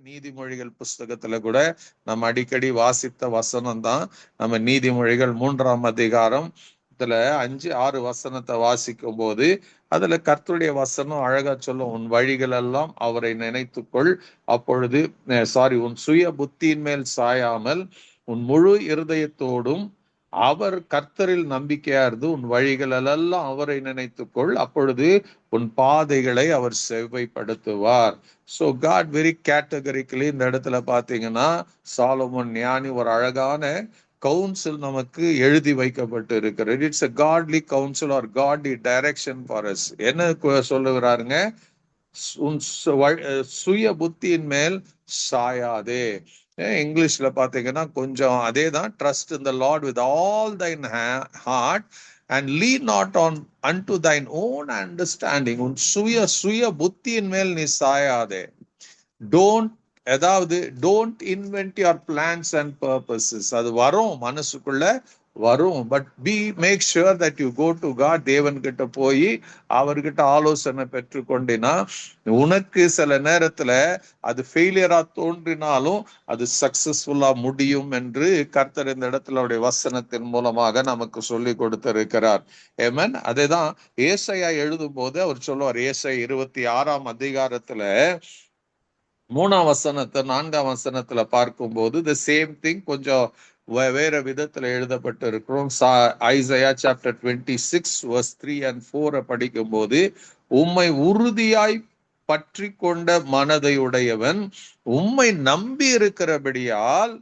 நீதிமொழிகள் புஸ்தகத்துல கூட நம்ம அடிக்கடி வாசித்த வசனம் தான். நம்ம நீதிமொழிகள் 3ஆம் அதிகாரம் 5-6 வசனத்தை வாசிக்கும் போது அதுல கர்த்தருடைய வசனம் அழகா சொல்லும், உன் வழிகள் எல்லாம் அவரை நினைத்துக்கொள், அப்பொழுது உன் சுய புத்தியின் மேல் சாயாமல் உன் முழு இருதயத்தோடும் அவர் கர்த்தரில் நம்பிக்கையா இருந்து உன் வழிகள் எல்லாம் அவரை நினைத்துக்கொள், அப்பொழுது உன் பாதைகளை அவர் செவ்வைப்படுத்துவார். ஸோ காட் வெரி கேட்டகரிக்கலி இந்த இடத்துல பாத்தீங்கன்னா சாலமோன் ஞானி ஒரு அழகான கவுன்சில் நமக்கு எழுதி வைக்கப்பட்டு இருக்கிறது. It's a godly counsel or godly direction for us. என்ன சொல்லுகிறாருங்க? உன் சுய புத்தியின் மேல் சாயாதே. இங்கிலீஷ்ல பாத்தீங்கன்னா கொஞ்சம் அதே தான், trust in the Lord with all thine heart and lean not on unto thine own understanding. உன் சுய புத்தியின் மேல் நீ சாயாதே. Don't invent your plans and purposes. அது வரும், மனசுக்குள்ள வரும், but make sure that you go to God. தேவன் கிட்ட போய் அவர்கிட்ட ஆலோசனை பெற்றுக்கொண்டினா உனக்கு சில நேரத்துல அது ஃபெயிலியரா தோன்றினாலும் அது சக்சஸ்ஃபுல்லா முடியும் என்று கர்த்தர் இந்த இடத்துல அவருடைய வசனத்தின் மூலமாக நமக்கு சொல்லி கொடுத்திருக்கிறார். ஆமென். அதேதான் ஏசாயா எழுதும் போது அவர் சொல்லுவார், ஏசாயா 26ஆம் அதிகாரத்துல 3ஆம் வசனத்தை 4ஆம் வசனத்துல பார்க்கும்போது the same thing கொஞ்சம் வேற விதத்துல எழுதப்பட்டு இருக்கிறோம். ஐசையா சாப்டர் 26 verse 3 and 4 படிக்கும் போது, உம்மை உறுதியாய் பற்றி கொண்ட மனதை உடையவன் உம்மை நம்பி இருக்கிறபடியால்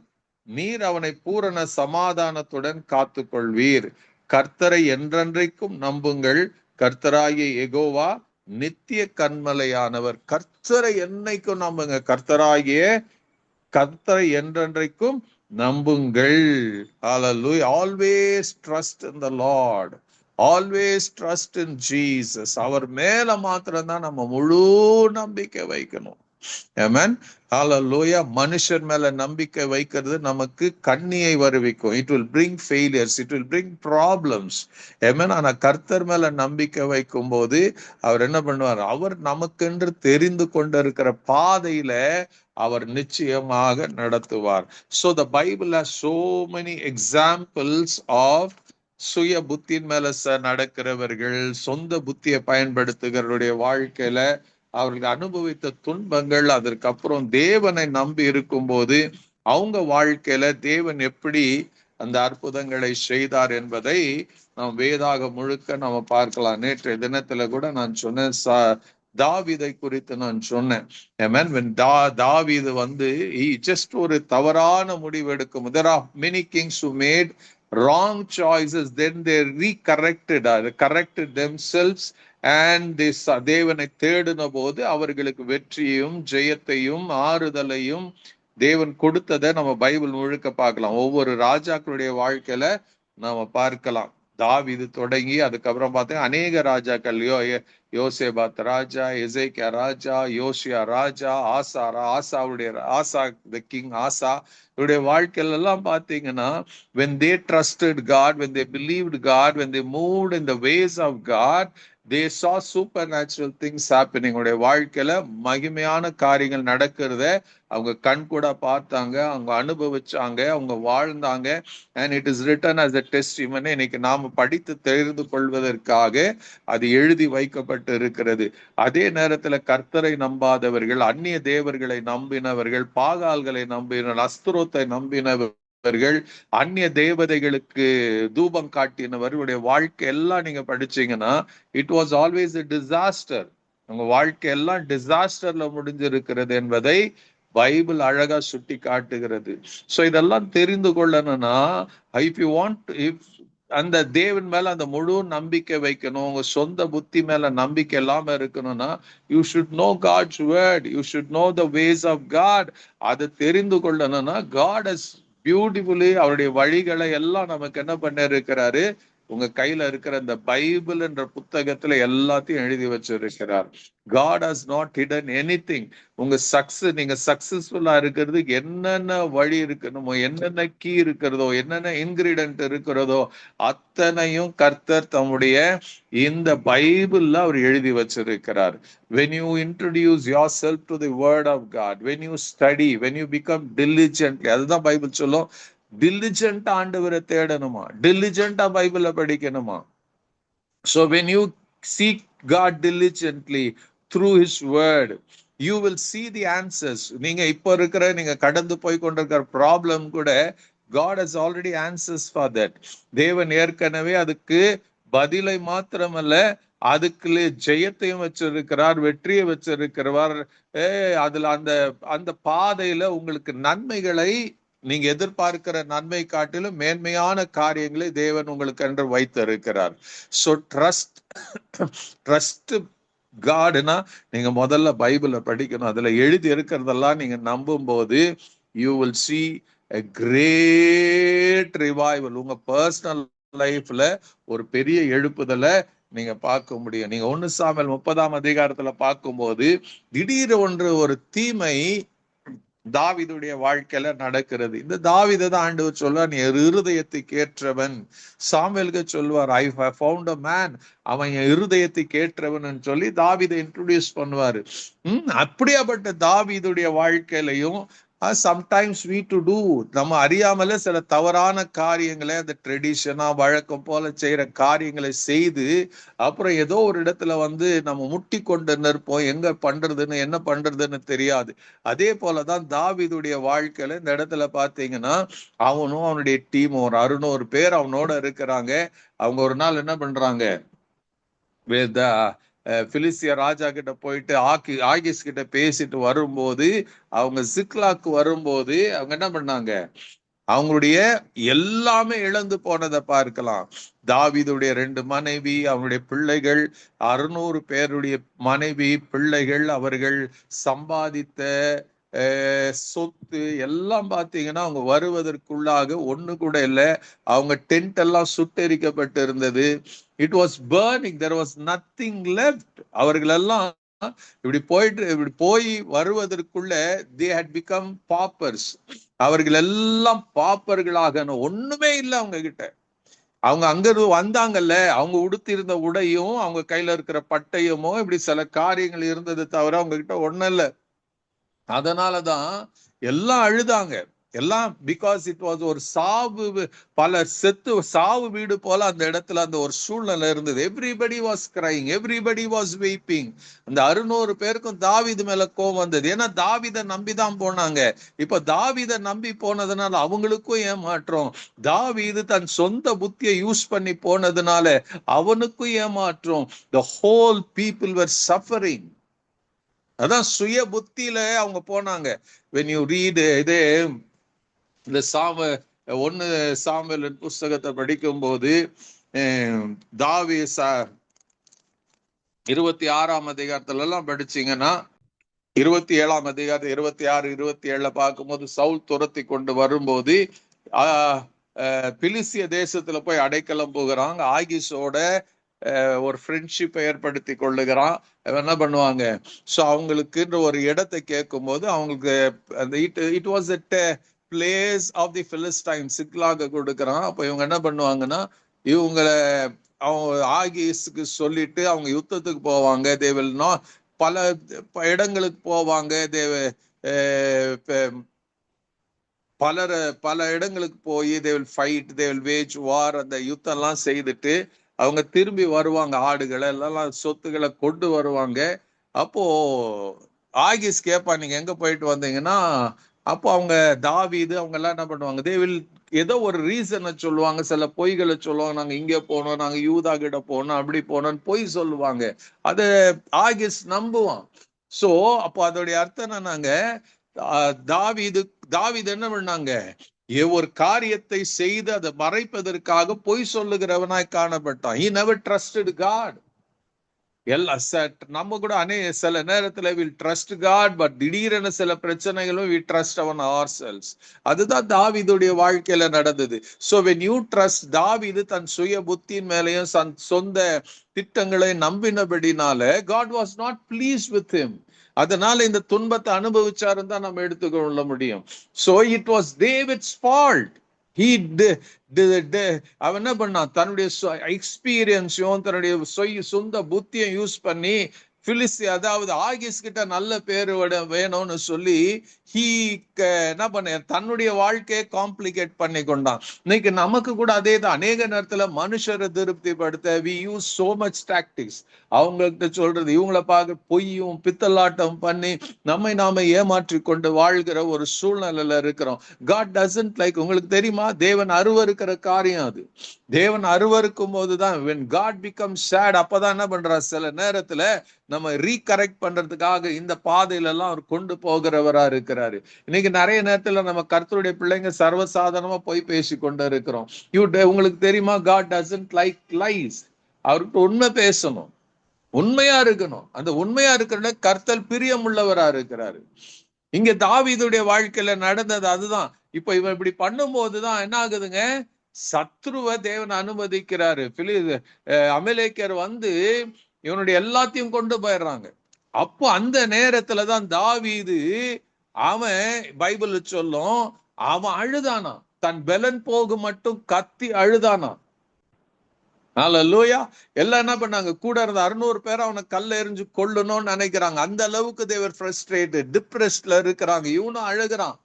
நீர் அவனை பூரண சமாதானத்துடன் காத்து கொள்வீர். கர்த்தரை என்றென்றைக்கும் நம்புங்கள், கர்த்தராகிய யெகோவா நித்திய கன்மலையானவர். கர்த்தரை என்னைக்கும் நம்புங்க, கர்த்தரை என்றென்றைக்கும் நம்புங்கள். Hallelujah. Always trust in the Lord. Always trust in Jesus. அவர் மேல மாத்திரம் தான் நம்ம முழு நம்பிக்கை வைக்கணும். ஆமென். ஹalleluya. மனுஷர் மேல நம்பிக்கை வைக்கிறது நமக்கு கண்ணியை வருவிக்கும். It will bring failures, it will bring problems. ஆமென். ஆனா கர்த்தர் மேல நம்பிக்கை வைக்கும் போது அவர் என்ன பண்ணுவார்? அவர் நமக்கென்று தெரிந்து கொண்டிருக்கிற பாதையில அவர் நிச்சயமாக நடத்துவார். So the Bible has so many examples of சுய புத்தியின் மேல நடக்கிறவர்கள், சொந்த புத்தியை பயன்படுத்துகிறவருடைய வாழ்க்கையில அவர்கள் அனுபவித்த துன்பங்கள், அதற்கப்புறம் தேவனை நம்பி இருக்கும் போது அவங்க வாழ்க்கையில தேவன் எப்படி அந்த அற்புதங்களை செய்தார் என்பதை நாம் வேதாக முழுக்க நம்ம பார்க்கலாம். நேற்றைய தினத்துல கூட நான் சொன்னேன், தாவீதை குறித்து நான் சொன்னேன். தாவீது ஜஸ்ட் ஒரு தவறான முடிவு எடுக்கும். There are many kings who made wrong choices, then they corrected themselves and தேவனை தேடின போது அவர்களுக்கு வெற்றியையும் ஜெயத்தையும் ஆறுதலையும் தேவன் கொடுத்ததை நம்ம பைபிள் முழுக்க பார்க்கலாம். ஒவ்வொரு ராஜாக்களுடைய வாழ்க்கையில நாம பார்க்கலாம். தாவீது தொடங்கி அதுக்கப்புறம் பார்த்தீங்கன்னா அநேக ராஜாக்கள், யோசேபாத் ராஜா, எசேக்கியா ராஜா, யோசியா ராஜா, ஆசா த கிங் ஆசா, இவருடைய வாழ்க்கையில எல்லாம் பாத்தீங்கன்னா when they trusted God, when they believed God, when they moved in the ways of God, they saw supernatural things happening. உடைய வாழ்க்கையில மகிமையான காரியங்கள் நடக்கிறத அவங்க கண் கூட பார்த்தாங்க, அவங்க அனுபவிச்சாங்க, அவங்க வாழ்ந்தாங்க. and it is written as a testimony. இன்னைக்கு நாம படித்து தெரிந்து கொள்வதற்காக அது எழுதி வைக்கப்பட்டு இருக்கிறது. அதே நேரத்துல கர்த்தரை நம்பாதவர்கள், அந்நிய தேவர்களை நம்பினவர்கள், பாகால்களை நம்பினவர்கள், அஸ்திரோத்தை நம்பினவர்கள், அந்நிய தேவதைகளுக்கு தூபம் காட்டினவர்களுடைய வாழ்க்கை எல்லாம் நீங்க படிச்சீங்கன்னா it was always a disaster. உங்க வாழ்க்கை எல்லாம் டிசாஸ்டர்ல முடிஞ்சிருக்கிறது என்பதை பைபிள் அழகா சுட்டி காட்டுகிறது. சோ இதெல்லாம் தெரிந்து கொள்ளணும்னா இஃப் அந்த தேவன் மேல அந்த முழு நம்பிக்கை வைக்கணும், உங்க சொந்த புத்தி மேல நம்பிக்கை இல்லாம இருக்கணும்னா you should know God's word, you should know the ways of God. அதை தெரிந்து கொள்ளணும்னா காட் ஹஸ் பியூட்டிஃபுல்லி அவருடைய வழிகளை எல்லாம் நமக்கு என்ன பண்ண இருக்கிறாரு, உங்க கையில இருக்கிற இந்த பைபிள் என்ற புத்தகத்துல எல்லாத்தையும் எழுதி வச்சிருக்கிறார். God has not hidden anything. உங்க நீங்க சக்சஸ்ஃபுல்லா இருக்கிறதுக்கு என்னென்ன வழி இருக்கணுமோ, என்னென்ன கீ இருக்கிறதோ, என்னென்ன இன்கிரீடியன்ட் இருக்கிறதோ அத்தனையும் கர்த்தர் தம்முடைய இந்த பைபிள்ல அவர் எழுதி வச்சிருக்கிறார். When you introduce yourself to the word of God, when you study, when you become diligently, அதுதான் பைபிள் சொல்லும், diligent ஆண்டவரை தேடணுமா, diligent பைபிளை படிக்கணுமா. So when you seek God diligently through his word, you will see the answers. நீங்க இப்ப இருக்கிற நீங்க கடந்து போய் கொண்டிருக்கிற ப்ராப்ளம் கூட God has already answers for that. தேவன் ஏற்கனவே அதுக்கு பதிலை மாத்திரமல்ல, அதுக்குள்ளே ஜெயத்தையும் வச்சிருக்கிறார், வெற்றியை வச்சிருக்கிறார். அதுல அந்த அந்த பாதையில உங்களுக்கு நன்மைகளை, நீங்க எதிர்பார்க்கிற நன்மை காட்டிலும் மேன்மையான காரியங்களை தேவன் உங்களுக்கு என்று வைத்திருக்கிறார். ஸோ ட்ரஸ்ட் காட்னா நீங்க முதல்ல பைபிளை படிக்கணும். அதுல எழுதி இருக்கிறதெல்லாம் நீங்க நம்பும் போது you will see a great revival. உங்க பர்சனல் லைஃப்ல ஒரு பெரிய எழுப்புதலை நீங்க பார்க்க முடியும். நீங்க 1 சாமுவேல் 30ஆம் அதிகாரத்துல பார்க்கும்போது திடீர் ஒரு தீமை தாவீதுடைய வாழ்க்கையில நடக்கிறது. இந்த தாவீதை தான் ஆண்டவர் சொல்வார், நீ இருதயத்துக்கு ஏற்றவன். சாமுவேலுக்கு சொல்வார், I have found a man, அவன் என் இருதயத்துக்கு ஏற்றவன் சொல்லி தாவீதை இன்ட்ரோடியூஸ் பண்ணுவாரு. அப்படியாப்பட்ட தாவீதுடைய வாழ்க்கையிலையும் சம்டைம்ஸ் we to do, நம்ம அறியாமல சில தவறான காரியங்களை, அந்த ட்ரெடிஷனா வழக்கம் போல செய்யற காரியங்களை செய்து அப்புறம் ஏதோ ஒரு இடத்துல நம்ம முட்டி கொண்டு நிற்போம். எங்க பண்றதுன்னு, என்ன பண்றதுன்னு தெரியாது. அதே போலதான் தாவீதுடைய வாழ்க்கையில இந்த இடத்துல பாத்தீங்கன்னா, அவனும் அவனுடைய டீம் ஒரு 600 பேர் அவனோட இருக்கிறாங்க. அவங்க ஒரு நாள் என்ன பண்றாங்க, பிலிஸ்திய ராஜா கிட்ட போயிட்டு ஆகிஸ் கிட்ட பேசிட்டு வரும்போது, அவங்க சிக்லாக்கு வரும்போது அவங்க என்ன பண்ணாங்க, அவங்களுடைய எல்லாமே இழந்து போனதை பார்க்கலாம். தாவீதுடைய 2 மனைவி, அவனுடைய பிள்ளைகள், 600 பேருடைய மனைவி பிள்ளைகள், அவர்கள் சம்பாதித்த சொத்து எல்லாம் பாத்தீங்கன்னா அவங்க வருவதற்குள்ளாக ஒண்ணு கூட இல்லை. அவங்க டென்ட் எல்லாம் சுட்டெரிக்கப்பட்டு இருந்தது. It was burning, there was nothing left. அவர்கள் எல்லாம் இப்படி போய் வருவதற்குள்ள they had become paupers. அவர்கள் எல்லாம் பாப்பர்களாக, ஒண்ணுமே இல்லை அவங்க கிட்ட. அவங்க அங்க வந்தாங்கல்ல, அவங்க உடுத்திருந்த உடையும் அவங்க கையில இருக்கிற பட்டயமோ இப்படி சில காரியங்கள் இருந்தது தவிர அவங்க கிட்ட ஒண்ணும் இல்லை. அதனாலதான் எல்லாம் அழுதாங்க எல்லாம், பிகாஸ் இட் வாஸ் ஒரு சாவு வீடு போல அந்த இடத்துல அந்த ஒரு சூழ்நிலை இருந்தது. Everybody was crying, everybody was weeping. அந்த 600 பேருக்கும் தாவீது மேல கோவம் வந்தது. ஏன்னா தாவீதை நம்பிதான் போனாங்க. இப்ப தாவீதை நம்பி போனதுனால அவங்களுக்கும் ஏமாற்றம். தாவீது தன் சொந்த புத்தியை யூஸ் பண்ணி போனதுனால அவனுக்கும் ஏமாற்றம். the whole people were suffering. அதான் சுய புத்தியில அவங்க போனாங்க. when you read இதே இந்த 1 சாமுவேல் புஸ்தகத்தை படிக்கும் போது, தாவீது 26ஆம் அதிகாரத்துல எல்லாம் படிச்சீங்கன்னா, 27ஆம் அதிகாரத்தை 26, 27 பார்க்கும்போது, சவுல் துரத்தி கொண்டு வரும்போது பிலிஸ்திய தேசத்துல போய் அடைக்கலம் போகிறாங்க. ஆகிஸோட ஒரு ஃப்ரெண்ட்ஷிப்பை ஏற்படுத்தி கொள்ளுகிறான். என்ன பண்ணுவாங்க, ஸோ அவங்களுக்குன்ற ஒரு இடத்தை கேட்கும் போது அவங்களுக்கு அந்த it was at place of the Philistine, சிக்லாக கொடுக்குறான். அப்போ இவங்க என்ன பண்ணுவாங்கன்னா, இவங்களை அவங்க ஆகிஸ்க்கு சொல்லிட்டு அவங்க யுத்தத்துக்கு போவாங்க. தேவல்னா பல இடங்களுக்கு போவாங்க. பல இடங்களுக்கு போய் they will fight, they will wage war, அந்த யுத்தம் எல்லாம் செய்துட்டு அவங்க திரும்பி வருவாங்க. ஆடுகளை எல்லாம் சொத்துக்களை கொண்டு வருவாங்க. அப்போ ஆகிஸ் கேட்பா, நீங்க எங்க போயிட்டு வந்தீங்கன்னா, அப்போ அவங்க தாவீது அவங்க எல்லாம் என்ன பண்ணுவாங்க, they will ஏதோ ஒரு ரீசனை சொல்லுவாங்க, சில பொய்களை சொல்லுவாங்க. நாங்க இங்க போனோம், நாங்க யூதா கிட்ட போனோம், அப்படி போனோம்னு பொய் சொல்லுவாங்க. அதை ஆகிஸ் நம்புவான். சோ அப்போ அதோடைய அர்த்தம் என்னன்னாங்க, தாவீது என்ன பண்ணாங்க, ஒரு காரியத்தை செய்து அதை மறைப்பதற்காக பொய் சொல்லுகிறவனாய் காணப்பட்டான். He never trusted God. நம்ம கூட சில நேரத்துல வில் ட்ரஸ்ட் காட், பட் திடீரென சில பிரச்சனைகளும் வி ட்ரஸ்ட் அவன் அவர் செல்ஸ். அதுதான் தாவீதுடைய வாழ்க்கையில நடந்தது. சோ வென் யூ ட்ரஸ்ட், தாவீது தன் சுய புத்தியின் மேலையும் சொந்த திட்டங்களை நம்பினபடினால God was not pleased with him. அதனால இந்த துன்பத்தை அனுபவிச்சாருன்னு தான் நம்ம எடுத்துக்கொள்ள முடியும். So it was David's fault. அவன் என்ன பண்ணான், தன்னுடைய எக்ஸ்பீரியன்ஸையும் தன்னுடைய சொந்த புத்தியும் யூஸ் பண்ணி அதாவது ஆகிஸ் கிட்ட நல்ல பேரு வேணும்னு சொல்லி என்ன பண்ண தன்னுடைய வாழ்க்கையை காம்ப்ளிகேட் பண்ணி கொண்டான். இன்னைக்கு நமக்கு கூட அதே தான். அநேக நேரத்துல மனுஷரை திருப்திப்படுத்த we use so much tactics. அவங்ககிட்ட சொல்றது, இவங்களை பார்க்க பொய்யும் பித்தலாட்டம் பண்ணி நம்மை நாம ஏமாற்றி கொண்டு வாழ்கிற ஒரு சூழ்நிலையில இருக்கிறோம். God doesn't like. உங்களுக்கு தெரியுமா, தேவன் அருவருக்கிற காரியம் அது. தேவன் அருவருக்கும் போதுதான் when God becomes sad, அப்பதான் என்ன பண்றா, சில நேரத்துல நம்ம ரீகரெக்ட் பண்றதுக்காக இந்த பாதையில எல்லாம் அவர் கொண்டு போகிறவரா இருக்கிறாரு. இன்னைக்கு நிறைய நேரத்துல நம்ம கர்த்தருடைய பிள்ளைங்க சர்வசாதாரணமா போய் பேசி கொண்டு இருக்கிறோம். உங்களுக்கு தெரியுமா, God doesn't like lies. அவருக்கு உண்மை பேசணும், உண்மையா இருக்கணும். அந்த உண்மையா இருக்கிற கர்த்தர் பிரியம் உள்ளவரா இருக்கிறாரு. இங்க தாவீதுடைய வாழ்க்கையில நடந்தது அதுதான். இப்ப இவன் இப்படி பண்ணும் போதுதான் என்ன ஆகுதுங்க, சத்ருவை தேவன் அனுமதிக்கிறாரு. அமலேக்கர் வந்து இவனுடைய எல்லாத்தையும் கொண்டு போயிடுறாங்க. அப்போ அந்த நேரத்துலதான் தாவீது, அவன் பைபிள் சொல்லும், அவன் அழுதானா, தன் பெலன் போக மட்டும் கத்தி அழுதானா. அல்லேலூயா. எல்லாம் என்ன பண்ணாங்க, கூட இருந்த 600 பேர் அவனை கல்ல எறிஞ்சு கொள்ளணும்னு நினைக்கிறாங்க. அந்த அளவுக்கு தேவர் ஃப்ரஸ்ட்ரேட்டட், டிப்ரெஸ்ட்ல இருக்கிறாங்க. இவனும் அழுகிறான்.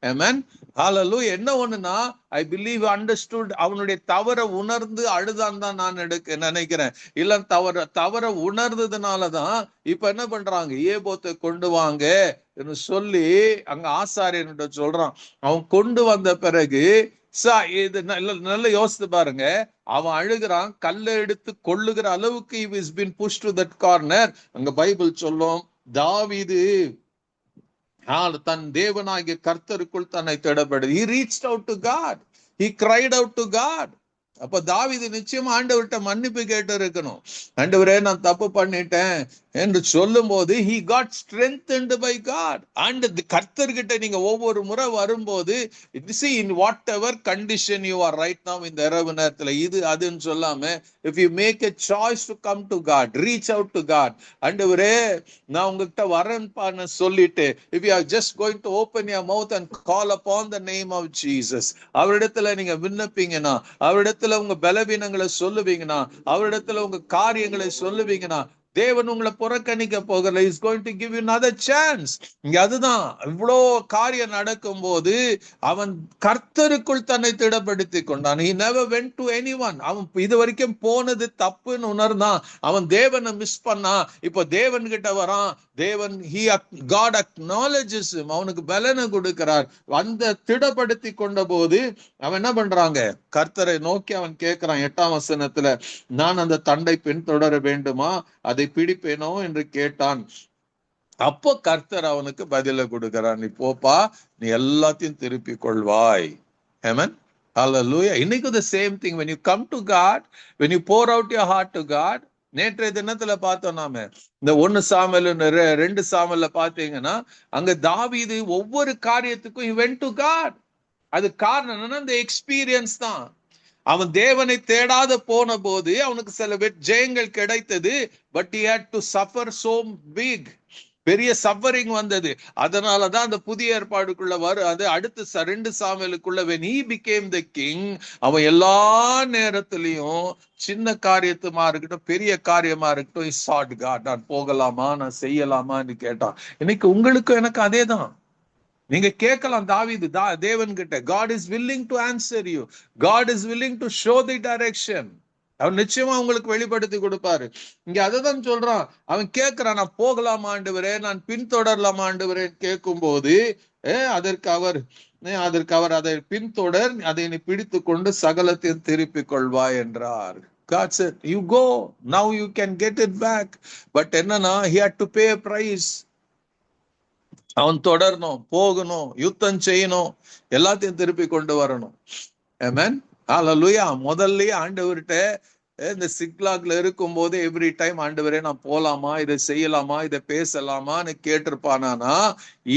ஆமென். ஹalleluya. என்ன ஒண்ணுனா, ஐ பிலீவ் அண்டர்ஸ்டுட், அவனுடைய தவற உணர்ந்து அழுதான் தான் நான் நினைக்கிறேன். இல்ல தவற உணர்ந்ததுனாலதான் இப்ப என்ன பண்றாங்க, ஏபோத்தை கொண்டு வாங்க சொல்லி அங்க ஆசாரியன்கிட்ட சொல்றான். அவன் கொண்டு வந்த பிறகு இது நல்ல யோசித்து பாருங்க, அவன் அழுகிறான், கல்ல எடுத்து கொள்ளுகிற அளவுக்கு he has been pushed to that corner. அங்க பைபிள் சொல்லும், தாவீது தன் தேவனாகிய கர்த்தருக்குள் தன்னை தேடப்படுது. He reached out to God. He cried out to God. அப்ப தாவீது நிச்சயமா ஆண்டவர்கிட்ட மன்னிப்பு கேட்டு இருக்கணும். ஆண்டவரே, நான் தப்பு பண்ணிட்டேன் என்று சொல்லும் போது he got strengthened by God. and கர்த்தர்கிட்ட நீங்க ஒவ்வொரு முறை வரும்போது, see in whatever condition you are right now, இந்த இரவு நேரத்துல இது அதுன்னு சொல்லாம, if you make a choice to come to God, reach out to God. ஆண்டவரே, நான் உங்ககிட்ட வரேன்னு சொல்லிட்டு, if you are just going to open your mouth and call upon the name of Jesus, அவரிடத்துல நீங்க விண்ணப்பீங்கன்னா, அவரிடத்துல உங்க பலவீனங்களை சொல்லுவீங்கன்னா, அவரிடத்துல உங்க காரியங்களை சொல்லுவீங்கன்னா, தேவன் உங்களை புறக்கணிக்க போகல. Is going to give you another chance. இங்க அதுதான், இவ்வளோ காரியம் நடக்கும் போது அவன் கர்த்தருக்குள் தன்னை திடப்படுத்தி கொண்டான். he never went to anyone. அவன் இது வரைக்கும் போனது தப்புன்னு உணர்ந்தான். அவன் தேவனை மிஸ் பண்ணா, இப்போ தேவன் கிட்ட வரான். தேவன் God acknowledges him. அவனுக்கு பலனை கொடுக்கிறார். அந்த திடப்படுத்தி கொண்ட போது அவன் என்ன பண்றாங்க, கர்த்தரை நோக்கி அவன் கேட்கிறான் 8ஆம் வசனத்துல, நான் அந்த தண்டை பின்தொடர வேண்டுமா, அதை பிடிப்பேனோ என்று கேட்டான். அப்போ கர்த்தர் அவனுக்கு பதில கொடுக்கிறார், நீ போப்பா, நீ எல்லாத்தையும் திருப்பி கொள்வாய். ஆமென். ஹalleluya. இன்னைக்கு the same thing, when you come to God, when you pour out your heart to God. நேற்றைய தினத்துல பார்த்தோம் நாம, இந்த 1 சாமுவேல் 2 சாமுவேல்ல பாத்தீங்கன்னா, அங்க தாவீது ஒவ்வொரு காரியத்துக்கும் he went to God. அது காரணம் என்னன்னா, இந்த எக்ஸ்பீரியன்ஸ் தான். அவன் தேவனை தேடாத போன போது அவனுக்கு சில ஜெயங்கள் கிடைத்தது. But he had to suffer so big. பெரிய சஃபரிங் வந்தது. அதனாலதான் அந்த புதிய ஏற்பாடுக்குள்ள அது அடுத்து 2 சாமுவேலுக்குள்ள when he became the king, அவன் எல்லா நேரத்திலையும் சின்ன காரியத்துமா இருக்கட்டும், பெரிய காரியமா இருக்கட்டும், he sought God. நான் போகலாமா, நான் செய்யலாமான்னு கேட்டான். இன்னைக்கு உங்களுக்கு எனக்கு அதே தான். நீங்க கேட்கலாம் தாவீது தேவன் கிட்ட, God is willing to answer you. God is willing to show the direction. அவன் நிச்சயமா உங்களுக்கு வெளிப்படுத்தி கொடுப்பாரு. இங்க அததான் சொல்றான். அவன் கேட்கிறான், நான் போகலாமா ஆண்டவரே, நான் பின்தொடரலாமா ஆண்டவரே கேட்கும் போது அதற்கு அவர் அதை பின்தொடர், அதை நீ பிடித்து கொண்டு சகலத்தையும் திருப்பிக் கொள்வாய் என்றார். God said, you go, now you can get it back. But என்னன்னா, he had to pay a price. அவன் தொடரணும், போகணும், யுத்தம் செய்யணும், எல்லாத்தையும் திருப்பி கொண்டு வரணும். ஆமென். ஹalleluya. முதல்லயே ஆண்டவர்கிட்ட இந்த சிக்லாக்ல இருக்கும் போது எவ்ரி டைம் ஆண்டவரே நான் போலாமா, இதை செய்யலாமா, இதை பேசலாமான்னு கேட்டிருப்பானா,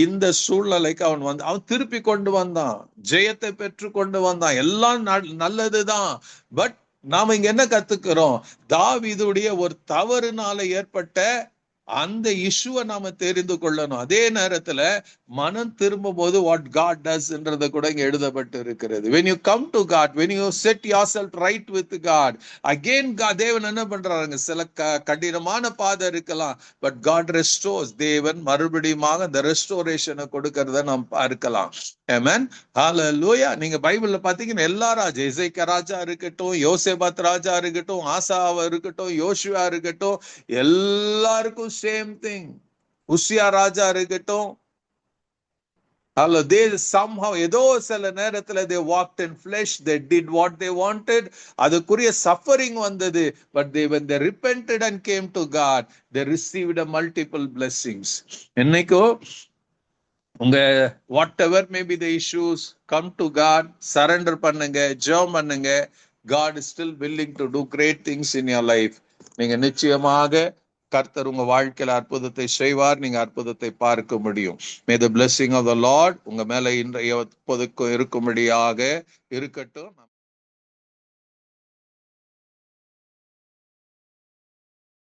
இந்த சூழ்நிலைக்கு அவன் திருப்பி கொண்டு வந்தான், ஜெயத்தை பெற்று கொண்டு வந்தான். எல்லாம் நல்லதுதான். பட் நாம இங்க என்ன கத்துக்கிறோம்? தாவீதுடைய ஒரு தவறுனால ஏற்பட்ட அந்த இஷ்யூவை நாம தெரிந்து கொள்ளணும். அதே நேரத்துல மனம் திரும்பும் போது வாட் காட் டஸ்ன்றத கூட இங்க எழுதப்பட்டு இருக்கிறது. when you come to God, when you set yourself right with God, again தேவன் என்ன பண்றாங்க? சில கடினமான பாதை இருக்கலாம், பட் காட் ரெஸ்டோர்ஸ். தேவன் மறுபடியும் அந்த ரெஸ்டோரேஷனை கொடுக்கறத நாம் பார்க்கலாம். ஆமென், ஹalleluya. நீங்க பைபிள்ல பாத்தீங்கன்னா எல்லா ராஜா, எசேக்கியா ராஜா இருக்கட்டும், யோசேபாத் ராஜா இருக்கட்டும், ஆசாவா இருக்கட்டும், யோசுவா இருக்கட்டும், எல்லாருக்கும் சேம் திங். உசியா ராஜா இருக்கட்டும், they somehow ஏதோ சில நேரத்துல they walked in flesh, they did what they wanted, அதுக்குரிய சஃபரிங் வந்தது. but when they repented and came to God, they received a multiple blessings. என்னைக்கோ உங்க whatever may be the issues, come to God, surrender பண்ணுங்க, ஜெபம் பண்ணுங்க. God is still willing to do great things in your life. நீங்க நிச்சயமாக கர்த்தர் உங்க வாழ்க்கையில அற்புதத்தை செய்வார். நீங்க அற்புதத்தை பார்க்க முடியும். May the blessing of the Lord உங்க மேல இன்றைய எப்போதுக்கும் இருக்கும்படியாக இருக்கட்டும்.